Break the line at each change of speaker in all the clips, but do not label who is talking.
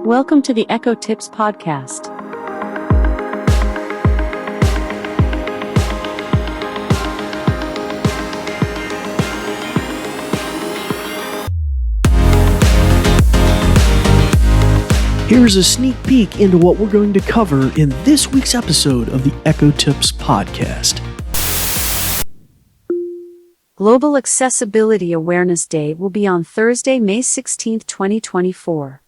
Welcome to the Echo Tips Podcast.
Here's a sneak peek into what we're going to cover in this week's episode of the Echo Tips Podcast.
Global Accessibility Awareness Day will be on Thursday, May 16, 2024.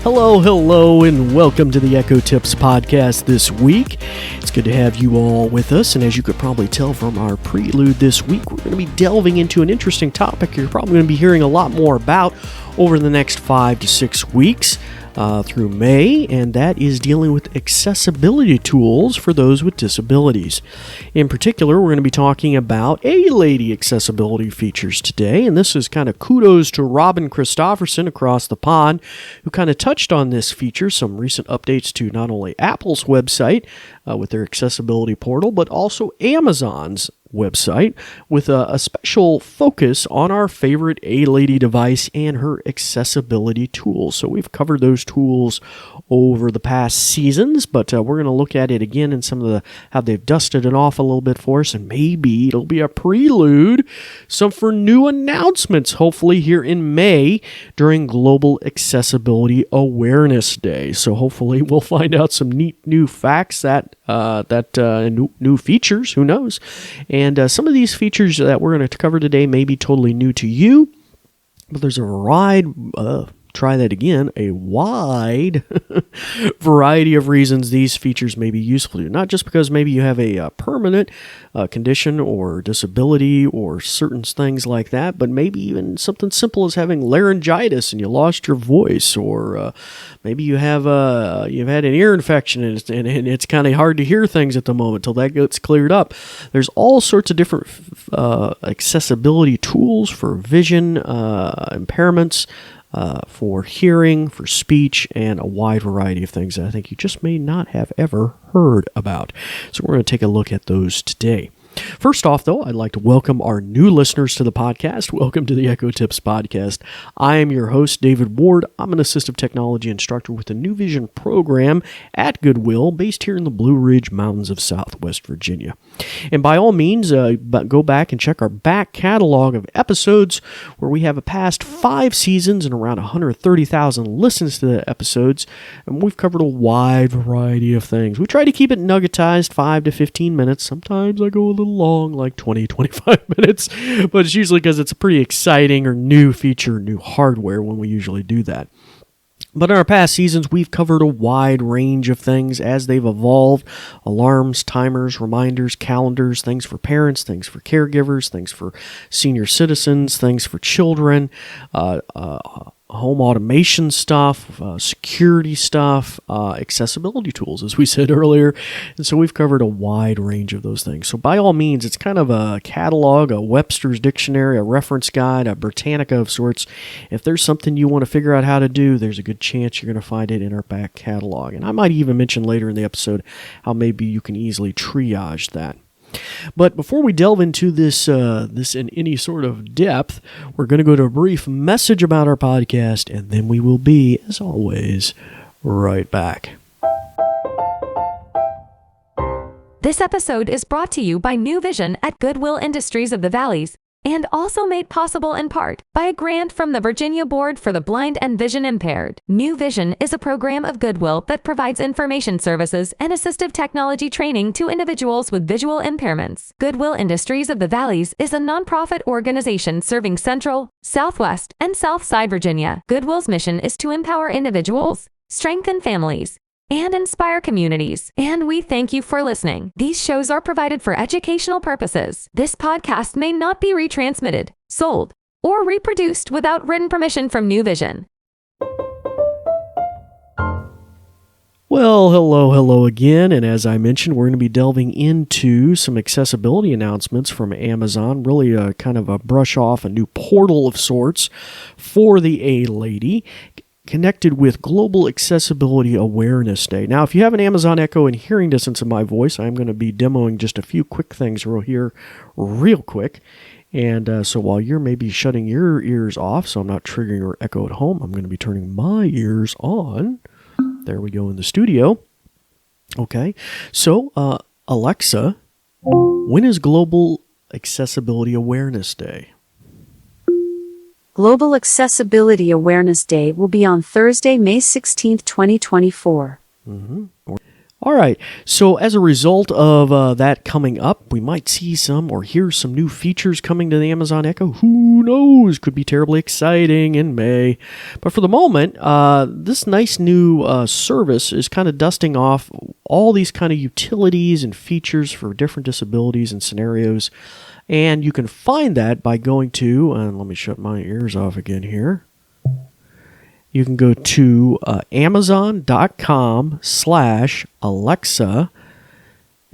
Hello, and welcome to the Echo Tips Podcast this week. It's good to have you all with us, and as you could probably tell from our prelude this week, we're going to be delving into an interesting topic you're probably going to be hearing a lot more about over the next 5 to 6 weeks through May, and that is dealing with accessibility tools for those with disabilities. In particular, we're going to be talking about A-Lady accessibility features today, and this is kind of kudos to Robin Christofferson across the pond, who kind of touched on this feature, some recent updates to not only Apple's website with their accessibility portal, but also Amazon's website with a special focus on our favorite A-Lady device and her accessibility tools. So we've covered those tools over the past seasons, but we're going to look at it again in some of how they've dusted it off a little bit for us, and maybe it'll be a prelude for new announcements, hopefully here in May during Global Accessibility Awareness Day. So hopefully we'll find out some neat new facts new features, who knows. And some of these features that we're going to cover today may be totally new to you, but there's a wide variety of reasons these features may be useful to you. Not just because maybe you have a permanent condition or disability or certain things like that, but maybe even something simple as having laryngitis and you lost your voice, or maybe you've had an ear infection and it's kind of hard to hear things at the moment till that gets cleared up. There's all sorts of different accessibility tools for vision impairments, for hearing, for speech, and a wide variety of things that I think you just may not have ever heard about. So we're going to take a look at those today. First off, though, I'd like to welcome our new listeners to the podcast. Welcome to the Echo Tips Podcast. I am your host, David Ward. I'm an assistive technology instructor with the New Vision program at Goodwill, based here in the Blue Ridge Mountains of Southwest Virginia. And by all means, go back and check our back catalog of episodes, where we have a past 5 seasons and around 130,000 listens to the episodes, and we've covered a wide variety of things. We try to keep it nuggetized, 5 to 15 minutes. Sometimes I go a little long, like 20-25 minutes, but it's usually because it's a pretty exciting or new feature, new hardware when we usually do that. But in our past seasons, we've covered a wide range of things as they've evolved: alarms, timers, reminders, calendars, things for parents, things for caregivers, things for senior citizens, things for children, home automation stuff, security stuff, accessibility tools, as we said earlier. And so we've covered a wide range of those things. So by all means, it's kind of a catalog, a Webster's Dictionary, a reference guide, a Britannica of sorts. If there's something you want to figure out how to do, there's a good chance you're going to find it in our back catalog. And I might even mention later in the episode how maybe you can easily triage that. But before we delve into this in any sort of depth, we're going to go to a brief message about our podcast, and then we will be, as always, right back.
This episode is brought to you by New Vision at Goodwill Industries of the Valleys, and also made possible in part by a grant from the Virginia Board for the Blind and Vision Impaired. New Vision is a program of Goodwill that provides information services and assistive technology training to individuals with visual impairments. Goodwill Industries of the Valleys is a nonprofit organization serving Central, Southwest, and Southside Virginia. Goodwill's mission is to empower individuals, strengthen families, and inspire communities. And we thank you for listening. These shows are provided for educational purposes. This podcast may not be retransmitted, sold, or reproduced without written permission from New Vision.
Well, hello again, and as I mentioned, we're going to be delving into some accessibility announcements from Amazon, really a kind of a brush off, a new portal of sorts for the A-Lady, connected with Global Accessibility Awareness Day. Now, if you have an Amazon Echo in hearing distance of my voice, I'm going to be demoing just a few quick things real quick. And so while you're maybe shutting your ears off, so I'm not triggering your echo at home, I'm going to be turning my ears on. There we go in the studio. Okay, so Alexa, when is Global Accessibility Awareness Day?
Global Accessibility Awareness Day will be on Thursday, May 16th, 2024.
All right, so as a result of that coming up, we might see some or hear some new features coming to the Amazon Echo. Who knows? Could be terribly exciting in May. But for the moment, this nice new service is kind of dusting off all these kind of utilities and features for different disabilities and scenarios. And you can find that by going to, and let me shut my ears off again here. You can go to Amazon.com/Alexa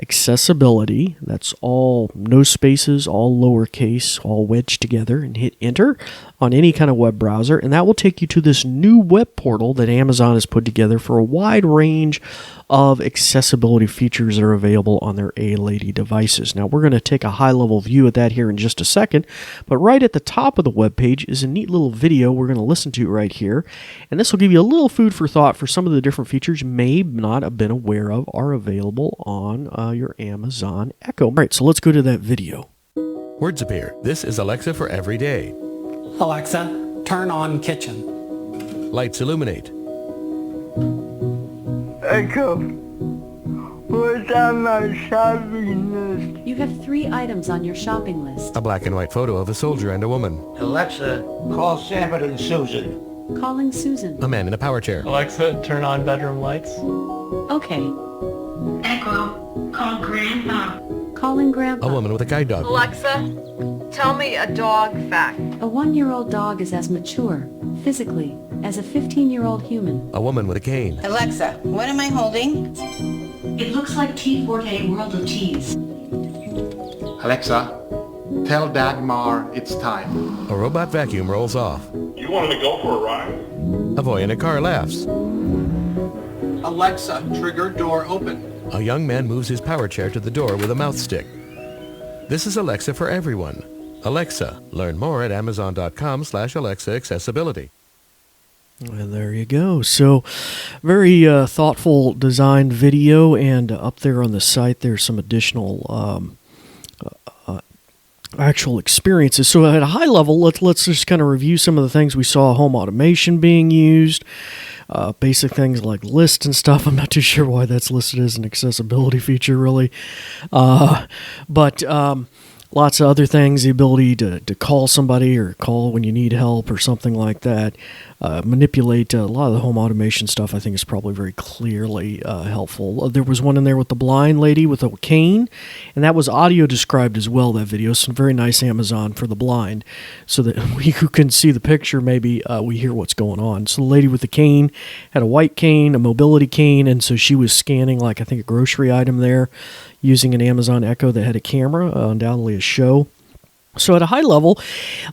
accessibility. That's all no spaces, all lowercase, all wedged together, and hit enter on any kind of web browser. And that will take you to this new web portal that Amazon has put together for a wide range of accessibility features that are available on their A-Lady devices. Now, we're going to take a high-level view at that here in just a second, but right at the top of the web page is a neat little video we're going to listen to right here, and this will give you a little food for thought for some of the different features you may not have been aware of are available on your Amazon Echo. All right, so let's go to that video.
Words appear. This is Alexa for every day.
Alexa, turn on kitchen.
Lights illuminate.
Echo, what's on my shopping list?
You have 3 items on your shopping list.
A black and white photo of a soldier and a woman.
Alexa, call Sanford and Susan.
Calling Susan.
A man in a power chair.
Alexa, turn on bedroom lights.
Okay.
Echo, call Grandpa.
Calling Grandpa.
A woman with a guide dog.
Alexa, tell me a dog fact.
A 1-year-old dog is as mature, physically, as a 15-year-old human.
A woman with a cane.
Alexa, what am I holding?
It looks like T4K World of Teas.
Alexa, tell Dagmar it's time.
A robot vacuum rolls off.
You wanted to go for a ride?
A boy in a car laughs.
Alexa, trigger door open.
A young man moves his power chair to the door with a mouth stick. This is Alexa for everyone. Alexa, learn more at Amazon.com/Alexa accessibility.
And there you go. So, very thoughtful designed video, and up there on the site there's some additional actual experiences. So at a high level, let's just kind of review some of the things we saw. Home automation being used, basic things like lists and stuff. I'm not too sure why that's listed as an accessibility feature, really. But lots of other things, the ability to call somebody or call when you need help or something like that. Manipulate a lot of the home automation stuff, I think, is probably very clearly helpful. There was one in there with the blind lady with a cane, and that was audio described as well, that video. Some very nice Amazon for the blind, so that we who can see the picture, maybe we hear what's going on. So the lady with the cane had a white cane, a mobility cane, and so she was scanning, like, I think, a grocery item there using an Amazon Echo that had a camera, undoubtedly a show. So at a high level,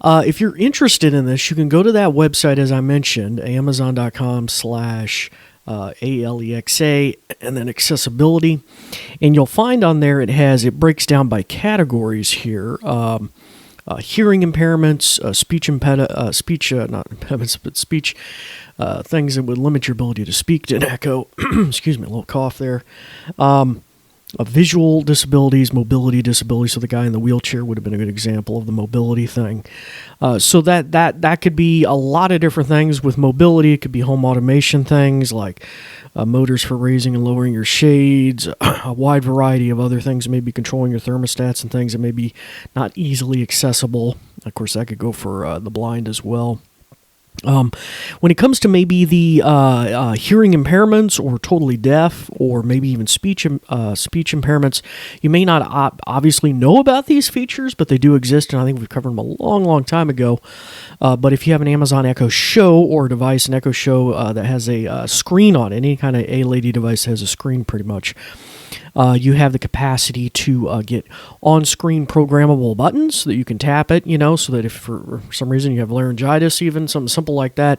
if you're interested in this, you can go to that website, as I mentioned, Amazon.com/ALEXA, and then accessibility. And you'll find on there it breaks down by categories here. Hearing impairments, speech things that would limit your ability to speak to an Echo. Excuse me, a little cough there. Visual disabilities, mobility disabilities. So the guy in the wheelchair would have been a good example of the mobility thing. So that could be a lot of different things with mobility. It could be home automation things like motors for raising and lowering your shades, a wide variety of other things, maybe controlling your thermostats and things that may be not easily accessible. Of course, that could go for the blind as well. When it comes to maybe the hearing impairments or totally deaf or maybe even speech impairments, you may not obviously know about these features, but they do exist, and I think we've covered them a long, long time ago. But if you have an Amazon Echo Show or a device, an Echo Show that has a screen on it, any kind of A-Lady device has a screen pretty much, you have the capacity to get on-screen programmable buttons so that you can tap it, so that if for some reason you have laryngitis, even something simple like that,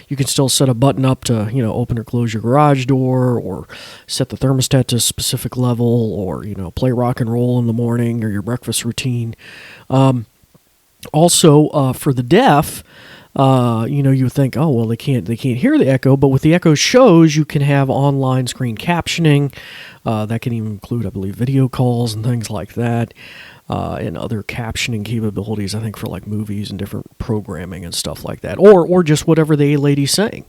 you can still set a button up to, open or close your garage door, or set the thermostat to a specific level, or, play rock and roll in the morning or your breakfast routine. Also, for the deaf, you would think, oh, well, they can't hear the Echo, but with the Echo shows, you can have online screen captioning. That can even include, I believe, video calls and things like that, and other captioning capabilities, I think, for like movies and different programming and stuff like that, or just whatever the lady's saying.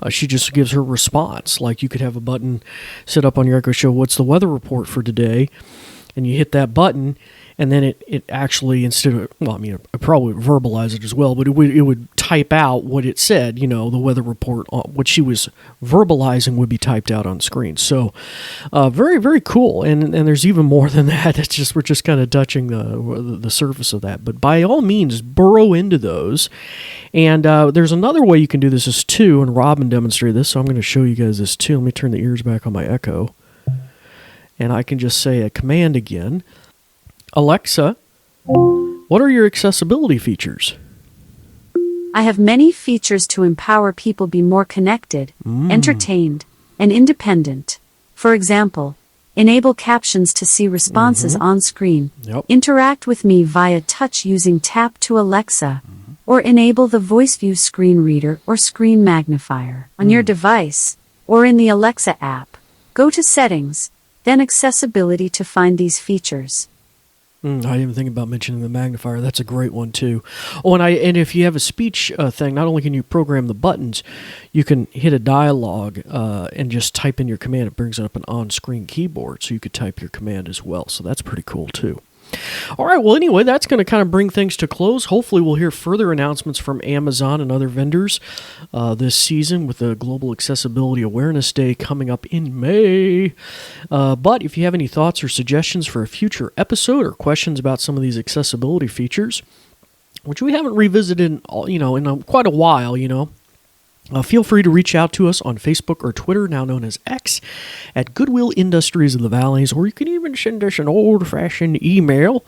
She just gives her response. Like you could have a button set up on your Echo Show, what's the weather report for today? And you hit that button, and then it actually, instead of, well, I mean, it probably would verbalize it as well, but it would type out what it said, the weather report, what she was verbalizing would be typed out on screen. So very, very cool. And there's even more than that. We're just kind of touching the surface of that. But by all means, burrow into those. And there's another way you can do this too, and Robin demonstrated this, so I'm going to show you guys this too. Let me turn the ears back on my Echo. And I can just say a command again. Alexa, what are your accessibility features?
I have many features to empower people be more connected, entertained, and independent. For example, enable captions to see responses on screen, interact with me via touch using Tap to Alexa, or enable the Voice View screen reader or screen magnifier on your device or in the Alexa app. Go to Settings, then Accessibility to find these features.
I didn't even think about mentioning the magnifier. That's a great one too. Oh, and if you have a speech thing, not only can you program the buttons, you can hit a dialogue and just type in your command. It brings up an on-screen keyboard, so you could type your command as well. So that's pretty cool too. All right, well, anyway, that's going to kind of bring things to close. Hopefully, we'll hear further announcements from Amazon and other vendors this season with the Global Accessibility Awareness Day coming up in May. But if you have any thoughts or suggestions for a future episode or questions about some of these accessibility features, which we haven't revisited in quite a while, feel free to reach out to us on Facebook or Twitter, now known as X, at Goodwill Industries of the Valleys, or you can even send us an old-fashioned email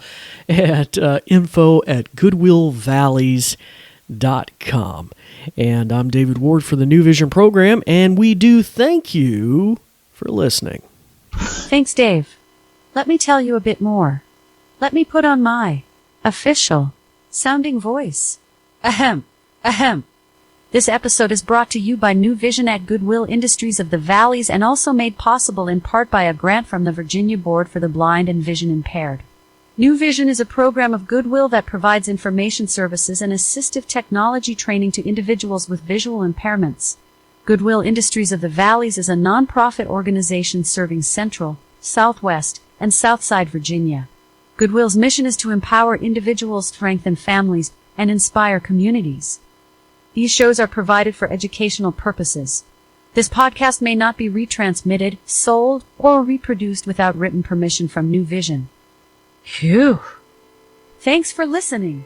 at info@goodwillvalleys.com. And I'm David Ward for the New Vision program, and we do thank you for listening.
Thanks, Dave. Let me tell you a bit more. Let me put on my official sounding voice. Ahem. Ahem. This episode is brought to you by New Vision at Goodwill Industries of the Valleys and also made possible in part by a grant from the Virginia Board for the Blind and Vision Impaired. New Vision is a program of Goodwill that provides information services and assistive technology training to individuals with visual impairments. Goodwill Industries of the Valleys is a nonprofit organization serving Central, Southwest, and Southside Virginia. Goodwill's mission is to empower individuals, strengthen families, and inspire communities. These shows are provided for educational purposes. This podcast may not be retransmitted, sold, or reproduced without written permission from New Vision. Phew! Thanks for listening.